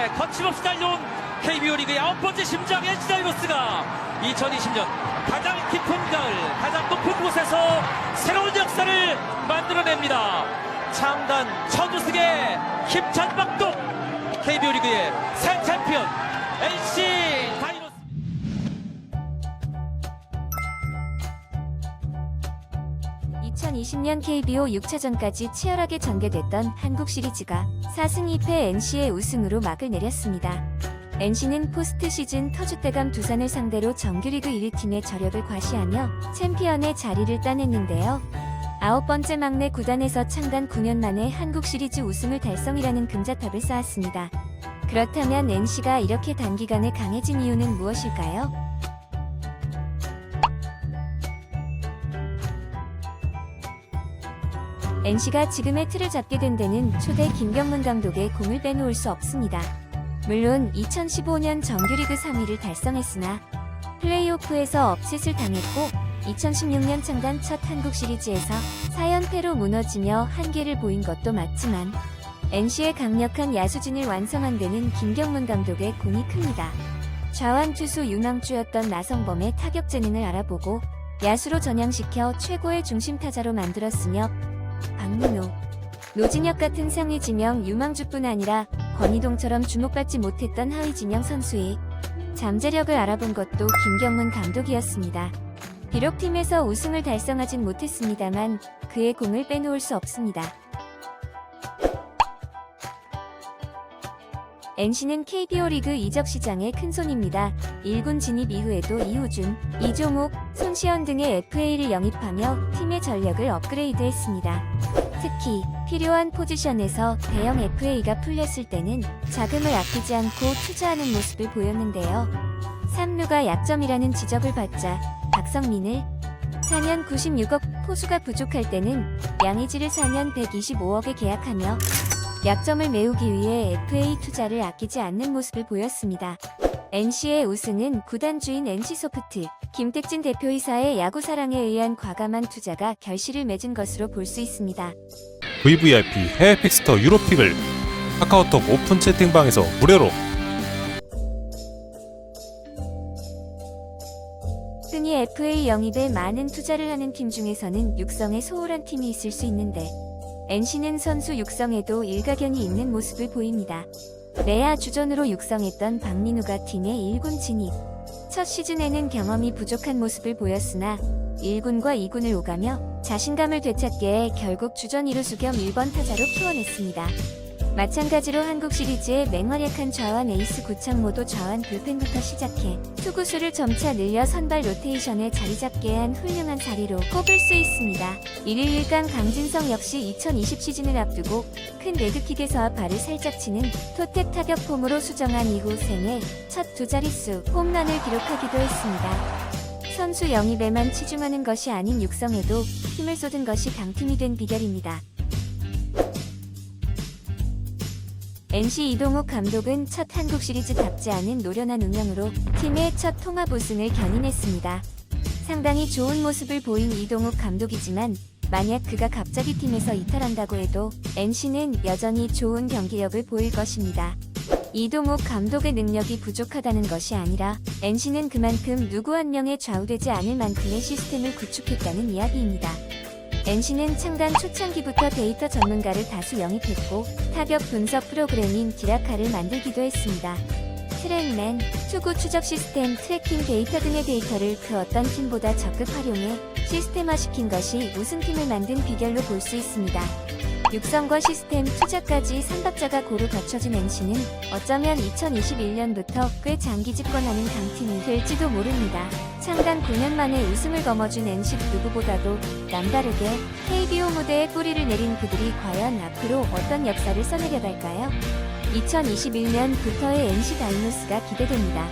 네, 거침없이 달려온 KBO 리그의 9번째 심장 NC 다이노스가 2020년 가장 깊은 가을, 가장 높은 곳에서 새로운 역사를 만들어냅니다. 창단 첫 우승의 힘찬 박동, KBO 리그의 새 챔피언 NC 다이노스. (2020년) KBO 6차전까지 치열하게 전개됐던 한국 시리즈가 4승 2패 NC의 우승으로 막을 내렸습니다. NC는 포스트 시즌 터줏대감 두산을 상대로 정규리그 1위 팀의 저력을 과시하며 챔피언의 자리를 따냈는데요. 9번째 막내 구단에서 창단 9년 만에 한국 시리즈 우승을 달성이라는 금자탑을 쌓았습니다. 그렇다면 NC가 이렇게 단기간에 강해진 이유는 무엇일까요? NC가 지금의 틀을 잡게 된 데는 초대 김경문 감독의 공을 빼놓을 수 없습니다. 물론 2015년 정규리그 3위를 달성했으나 플레이오프에서 업셋을 당했고 2016년 창단 첫 한국 시리즈에서 4연패로 무너지며 한계를 보인 것도 맞지만 NC의 강력한 야수진을 완성한 데는 김경문 감독의 공이 큽니다. 좌완 투수 유망주였던 나성범의 타격 재능을 알아보고 야수로 전향시켜 최고의 중심 타자로 만들었으며 박민호, 노진혁 같은 상위 지명 유망주뿐 아니라 권희동처럼 주목받지 못했던 하위 지명 선수의 잠재력을 알아본 것도 김경문 감독이었습니다. 비록 팀에서 우승을 달성하진 못했습니다만 그의 공을 빼놓을 수 없습니다. NC는 KBO 리그 이적 시장의 큰손입니다. 1군 진입 이후에도 이호준, 이종욱, 손시현 등의 FA를 영입하며 팀의 전력을 업그레이드했습니다. 특히 필요한 포지션에서 대형 FA가 풀렸을 때는 자금을 아끼지 않고 투자하는 모습을 보였는데요. 3루가 약점이라는 지적을 받자 박성민을 4년 96억, 포수가 부족할 때는 양의지를 4년 125억에 계약하며 약점을 메우기 위해 FA 투자를 아끼지 않는 모습을 보였습니다. NC의 우승은 구단 주인 NC소프트, 김택진 대표이사의 야구 사랑에 의한 과감한 투자가 결실을 맺은 것으로 볼 수 있습니다. VVIP 해외 픽스터 유로픽을 카카오톡 오픈 채팅방에서 무료로. 흔히 FA 영입에 많은 투자를 하는 팀 중에서는 육성에 소홀한 팀이 있을 수 있는데 NC는 선수 육성에도 일가견이 있는 모습을 보입니다. 내야 주전으로 육성했던 박민우가 팀의 1군 진입. 첫 시즌에는 경험이 부족한 모습을 보였으나 1군과 2군을 오가며 자신감을 되찾게 결국 주전 2루수 겸 1번 타자로 키워냈습니다. 마찬가지로 한국 시리즈의 맹활약한 좌완 에이스 구창모도 좌완 불펜부터 시작해 투구수를 점차 늘려 선발 로테이션에 자리잡게 한 훌륭한 자리로 꼽을 수 있습니다. 1일 1강 강진성 역시 2020 시즌을 앞두고 큰 레그킥에서 발을 살짝 치는 토택 타격 폼으로 수정한 이후 생애 첫 두 자릿수 홈런을 기록하기도 했습니다. 선수 영입에만 치중하는 것이 아닌 육성에도 힘을 쏟은 것이 강팀이 된 비결입니다. NC 이동욱 감독은 첫 한국 시리즈답지 않은 노련한 운영으로 팀의 첫 통합 우승을 견인했습니다. 상당히 좋은 모습을 보인 이동욱 감독이지만 만약 그가 갑자기 팀에서 이탈한다고 해도 NC는 여전히 좋은 경기력을 보일 것입니다. 이동욱 감독의 능력이 부족하다는 것이 아니라 NC는 그만큼 누구 한 명에 좌우되지 않을 만큼의 시스템을 구축했다는 이야기입니다. NC는 창단 초창기부터 데이터 전문가를 다수 영입했고 타격 분석 프로그램인 디라카를 만들기도 했습니다. 트랙맨, 투구 추적 시스템, 트래킹 데이터 등의 데이터를 그 어떤 팀보다 적극 활용해 시스템화시킨 것이 우승팀을 만든 비결로 볼 수 있습니다. 육성과 시스템, 투자까지 3박자가 고루 갖춰진 NC는 어쩌면 2021년부터 꽤 장기 집권하는 강팀이 될지도 모릅니다. 창단 9년 만에 우승을 거머쥔 NC 누구보다도 남다르게 KBO 무대에 뿌리를 내린 그들이 과연 앞으로 어떤 역사를 써내려갈까요? 2021년부터의 NC 다이노스가 기대됩니다.